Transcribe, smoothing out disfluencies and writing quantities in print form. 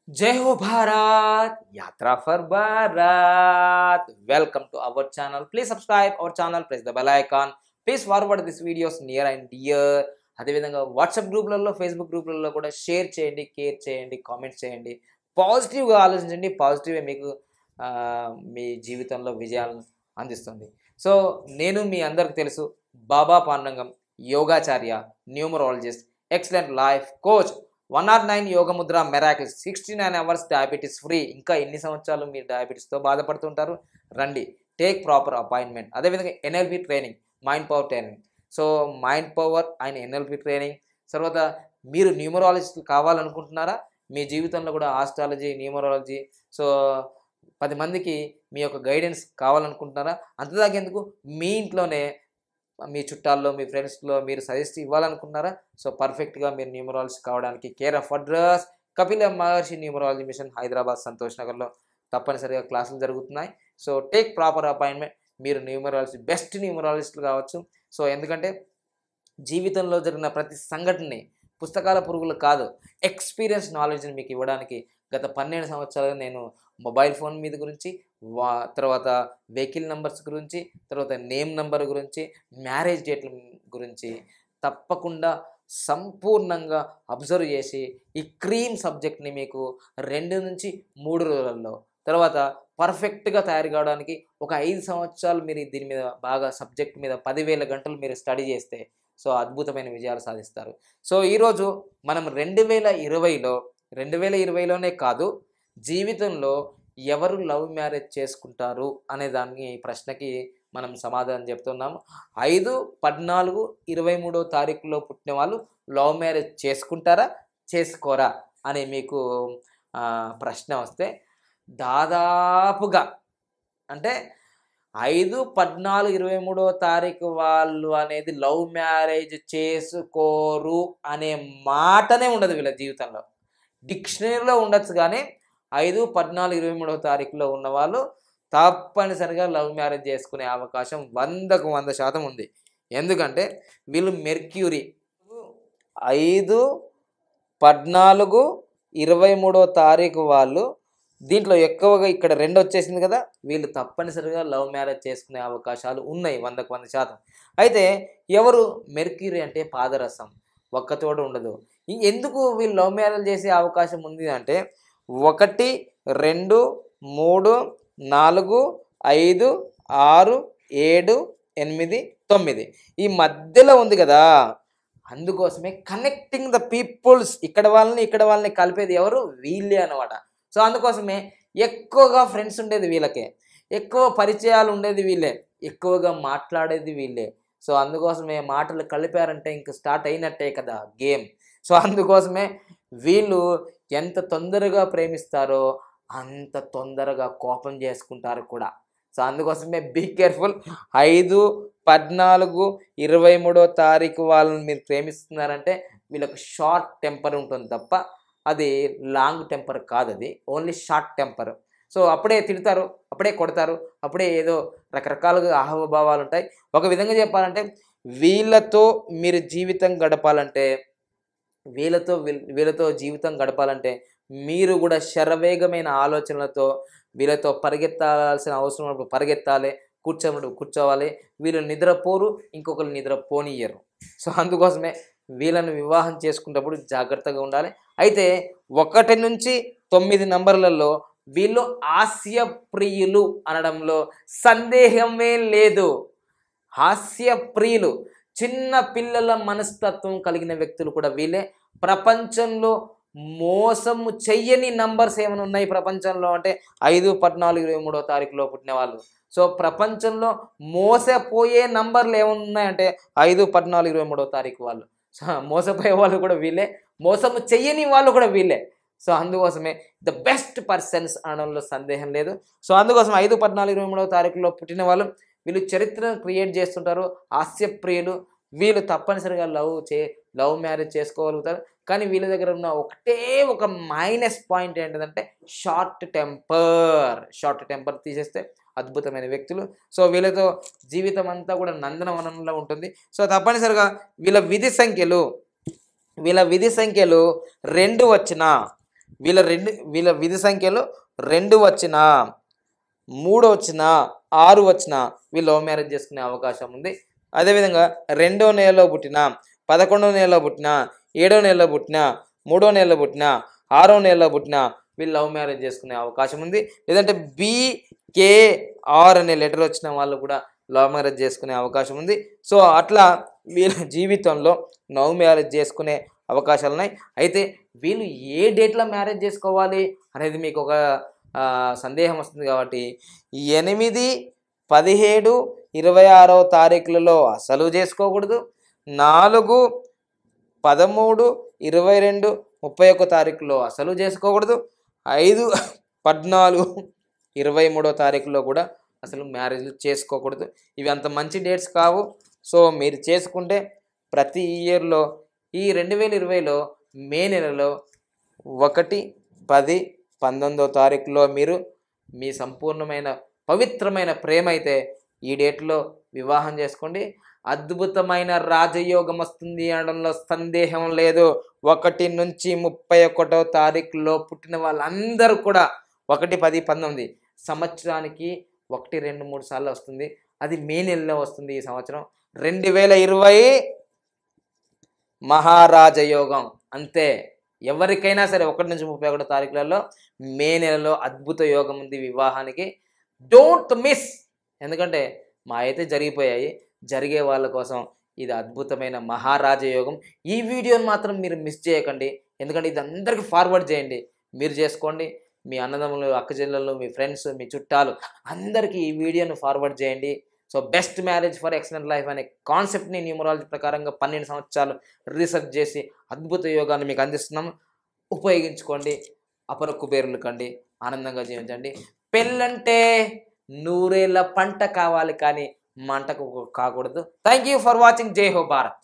जय हो भारत यात्रा for Bharat welcome to our channel please subscribe our channel press the bell icon please forward this videos near and dear అదే విధంగా WhatsApp గ్రూప్లలో Facebook గ్రూప్లలో కూడా షేర్ చేయండి కేర్ చేయండి కామెంట్స్ చేయండి పాజిటివ్గా ఆలోచించండి పాజిటివే మీకు మీ జీవితంలో విజయాలను అందిస్తుంది సో నేను మీ అందరికి తెలుసు బాబా పాండంగం యోగాచార్య న్యూమరాలజిస్ట్ ఎక్సలెంట్ లైఫ్ కోచ్ 109 యోగ Mudra miracles 69 hours diabetes free ఇంకా ఎన్ని సంవత్సరాలు మీరు డయాబెటీస్తో బాధపడుతుంటారు రండి టేక్ ప్రాపర్ అపాయింట్మెంట్ అదేవిధంగా NLP training mind power training so mind power and NLP training తర్వాత మీరు న్యూమరాలజిస్ట్ కావాలనుకుంటున్నారా మీ జీవితంలో కూడా ఆస్ట్రాలజీ న్యూమరాలజీ సో 10 మందికి మీ యొక్క గైడెన్స్ కావాలనుకుంటున్నారా అంతదాకెందుకు మీ ఇంట్లోనే మీ చుట్టాల్లో మీ ఫ్రెండ్స్లో మీరు సజెస్ట్ ఇవ్వాలనుకున్నారా సో పర్ఫెక్ట్గా మీరు న్యూమరాలజిస్ట్ కావడానికి care of address Kapila Maharshi numerology mission Hyderabad Santosh నగర్లో తప్పనిసరిగా క్లాసులు జరుగుతున్నాయి సో టేక్ ప్రాపర్ అపాయింట్మెంట్ మీరు న్యూమరాలజిస్ట్ బెస్ట్ న్యూమరాలజిస్టులు కావచ్చు సో ఎందుకంటే జీవితంలో జరిగిన ప్రతి సంఘటనని పుస్తకాల పురుగులు కాదు ఎక్స్పీరియన్స్ నాలెడ్జ్ని మీకు ఇవ్వడానికి గత 12 సంవత్సరాలుగా నేను మొబైల్ ఫోన్ మీద గురించి తర్వాత వెహికల్ నెంబర్స్ గురించి తర్వాత నేమ్ నెంబర్ గురించి మ్యారేజ్ డేట్ల గురించి తప్పకుండా సంపూర్ణంగా అబ్జర్వ్ చేసి ఈ క్రీమ్ సబ్జెక్ట్ని మీకు 2 నుంచి 3 రోజులలో తర్వాత పర్ఫెక్ట్గా తయారు కావడానికి ఒక 5 సంవత్సరాలు మీరు దీని మీద బాగా సబ్జెక్ట్ మీద 10,000 గంటలు మీరు స్టడీ చేస్తే సో అద్భుతమైన విజయాలు సాధిస్తారు సో ఈరోజు మనం 2020లోనే కాదు జీవితంలో ఎవరు లవ్ మ్యారేజ్ చేసుకుంటారు అనే దాన్ని ప్రశ్నకి మనం సమాధానం చెప్తున్నాము 5/14/23 తారీఖులో పుట్టిన వాళ్ళు లవ్ మ్యారేజ్ చేసుకుంటారా చేసుకోరా అని మీకు ప్రశ్న వస్తే దాదాపుగా అంటే 5/14/23 తారీఖు వాళ్ళు అనేది లవ్ మ్యారేజ్ చేసుకోరు అనే మాటనే ఉండదు వీళ్ళ జీవితంలో డిక్షనరీలో ఉండొచ్చు కానీ 5/14/23 తారీఖులో ఉన్న వాళ్ళు తప్పనిసరిగా లవ్ మ్యారేజ్ చేసుకునే అవకాశం 100కు 100% ఉంది ఎందుకంటే వీళ్ళు మెర్క్యూరీ 5/14/23 తారీఖు వాళ్ళు దీంట్లో ఎక్కువగా ఇక్కడ 2 వచ్చేసింది కదా వీళ్ళు తప్పనిసరిగా లవ్ మ్యారేజ్ చేసుకునే అవకాశాలు ఉన్నాయి 100కు 100% అయితే ఎవరు మెర్క్యూరీ అంటే పాదరసం ఒక్కతోడు ఉండదు ఎందుకు వీళ్ళు లవ్ మ్యారేజ్ చేసే అవకాశం ఉంది అంటే 1 2 3 4 5 6 7 8 9 ఈ మధ్యలో ఉంది కదా అందుకోసమే కనెక్టింగ్ ద పీపుల్స్ ఇక్కడ వాళ్ళని కలిపేది ఎవరు వీళ్ళే అన్నమాట సో అందుకోసమే ఎక్కువగా ఫ్రెండ్స్ ఉండేది వీళ్ళకే ఎక్కువ పరిచయాలు ఉండేది వీళ్ళే ఎక్కువగా మాట్లాడేది వీళ్ళే సో అందుకోసమే మాటలు కలిపారంటే ఇంక స్టార్ట్ అయినట్టే కదా గేమ్ సో అందుకోసమే వీళ్ళు ఎంత తొందరగా ప్రేమిస్తారో అంత తొందరగా కోపం చేసుకుంటారు కూడా సో అందుకోసమే బీ కేర్ఫుల్ 5/14/23 తారీఖు వాళ్ళని మీరు ప్రేమిస్తున్నారంటే వీళ్ళకి షార్ట్ టెంపర్ ఉంటుంది తప్ప అది లాంగ్ టెంపర్ కాదు అది ఓన్లీ షార్ట్ టెంపర్ సో అప్పుడే తిడతారు అప్పుడే కొడతారు అప్పుడే ఏదో రకరకాలుగా హావభావాలు ఉంటాయి ఒక విధంగా చెప్పాలంటే వీళ్ళతో మీరు జీవితం గడపాలంటే వీళ్ళతో జీవితం గడపాలంటే మీరు కూడా శరవేగమైన ఆలోచనలతో వీళ్ళతో పరిగెత్తాల్సిన అవసరం ఉన్నప్పుడు పరిగెత్తాలి కూర్చోన్నప్పుడు కూర్చోవాలి వీళ్ళు నిద్రపోరు ఇంకొకరు నిద్రపోనియ్యరు సో అందుకోసమే వీళ్ళని వివాహం చేసుకున్నప్పుడు జాగ్రత్తగా ఉండాలి అయితే 1 నుంచి 9 నంబర్లలో వీళ్ళు హాస్యప్రియులు అనడంలో సందేహమే లేదు హాస్యప్రియులు చిన్న పిల్లల మనస్తత్వం కలిగిన వ్యక్తులు కూడా వీళ్ళే ప్రపంచంలో మోసము చెయ్యని నంబర్స్ ఏమైనా ఉన్నాయి ప్రపంచంలో అంటే 5/14/23 తారీఖులో పుట్టిన వాళ్ళు సో ప్రపంచంలో మోసపోయే నంబర్లు ఏమైనా ఉన్నాయంటే 5/14/23 తారీఖు వాళ్ళు సో మోసపోయే వాళ్ళు కూడా వీళ్ళే మోసము చెయ్యని వాళ్ళు కూడా వీళ్ళే సో అందుకోసమే ద బెస్ట్ పర్సన్స్ అనడంలో సందేహం లేదు సో అందుకోసం 5/14/23 తారీఖులో పుట్టిన వాళ్ళు వీళ్ళు చరిత్రను క్రియేట్ చేస్తుంటారు హాస్యప్రియులు వీళ్ళు తప్పనిసరిగా లవ్ మ్యారేజ్ చేసుకోగలుగుతారు కానీ వీళ్ళ దగ్గర ఉన్న ఒక మైనస్ పాయింట్ ఏంటంటే షార్ట్ టెంపర్ తీసేస్తే అద్భుతమైన వ్యక్తులు సో వీళ్ళతో జీవితం అంతా కూడా నందనవనంలో ఉంటుంది సో తప్పనిసరిగా వీళ్ళ విధి సంఖ్యలు 2 వచ్చినా వీళ్ళ విధి సంఖ్యలో 2 వచ్చినా 3 వచ్చినా 6 వచ్చినా వీళ్ళు లవ్ మ్యారేజ్ చేసుకునే అవకాశం ఉంది. అదేవిధంగా 2వ నెలలో పుట్టిన 11వ నెలలో పుట్టిన 7వ నెలలో పుట్టిన 3వ నెలలో పుట్టిన 6వ నెలలో పుట్టిన వీళ్ళు లవ్ మ్యారేజ్ చేసుకునే అవకాశం ఉంది. లేదంటే BKR అనే లెటర్ వచ్చిన వాళ్ళు కూడా లవ్ మ్యారేజ్ చేసుకునే అవకాశం ఉంది. సో అట్లా వీళ్ళ జీవితంలో లవ్ మ్యారేజ్ చేసుకునే అవకాశాలు ఉన్నాయి. అయితే వీళ్ళు ఏ డేట్లో మ్యారేజ్ చేసుకోవాలి అనేది మీకు ఒక సందేహం వస్తుంది. కాబట్టి 8, 17, 26వ తారీఖులలో అసలు చేసుకోకూడదు. 4, 13, 22, 31 తారీఖులో అసలు చేసుకోకూడదు. 5, 14, 23వ తారీఖులో కూడా అసలు మ్యారేజ్లు చేసుకోకూడదు. ఇవి అంత మంచి డేట్స్ కావు. సో మీరు చేసుకుంటే ప్రతి ఇయర్లో ఈ 2020లో మే నెలలో 1, 10, 19వ తారీఖులో మీరు మీ సంపూర్ణమైన పవిత్రమైన ప్రేమ అయితే ఈ డేట్లో వివాహం చేసుకోండి. అద్భుతమైన రాజయోగం వస్తుంది అనడంలో సందేహం లేదు. 1 నుంచి 31వ తారీఖులో పుట్టిన వాళ్ళందరూ కూడా 1, 10, 19 సంవత్సరానికి 1, 2, 3 సార్లు వస్తుంది. అది మే నెలలో వస్తుంది. ఈ సంవత్సరం 2020 మహారాజయోగం అంతే. ఎవరికైనా సరే 1 నుంచి 31 తారీఖులలో మే నెలలో అద్భుత యోగం ఉంది వివాహానికి. Don't miss. ఎందుకంటే మా అయితే జరిగిపోయాయి, జరిగే వాళ్ళ కోసం ఇది అద్భుతమైన మహారాజయోగం. ఈ వీడియోని మాత్రం మీరు మిస్ చేయకండి. ఎందుకంటే ఇది అందరికీ ఫార్వర్డ్ చేయండి. మీరు చేసుకోండి, మీ అన్నదమ్ములు, అక్క చెల్లెళ్ళు, మీ ఫ్రెండ్స్, మీ చుట్టాలు అందరికీ ఈ వీడియోను ఫార్వర్డ్ చేయండి. So best marriage for excellent life అనే కాన్సెప్ట్ని న్యూమరాలజీ ప్రకారంగా 12 సంవత్సరాలు రీసెర్చ్ చేసి అద్భుత యోగాన్ని మీకు అందిస్తున్నాము. ఉపయోగించుకోండి. అపర కుబేరులు కండి, ఆనందంగా జీవించండి. పెళ్ళంటే 100 ఏళ్ల పంట కావాలి, కానీ మంటకు కాకూడదు. Thank you for watching. జై హో భారత్.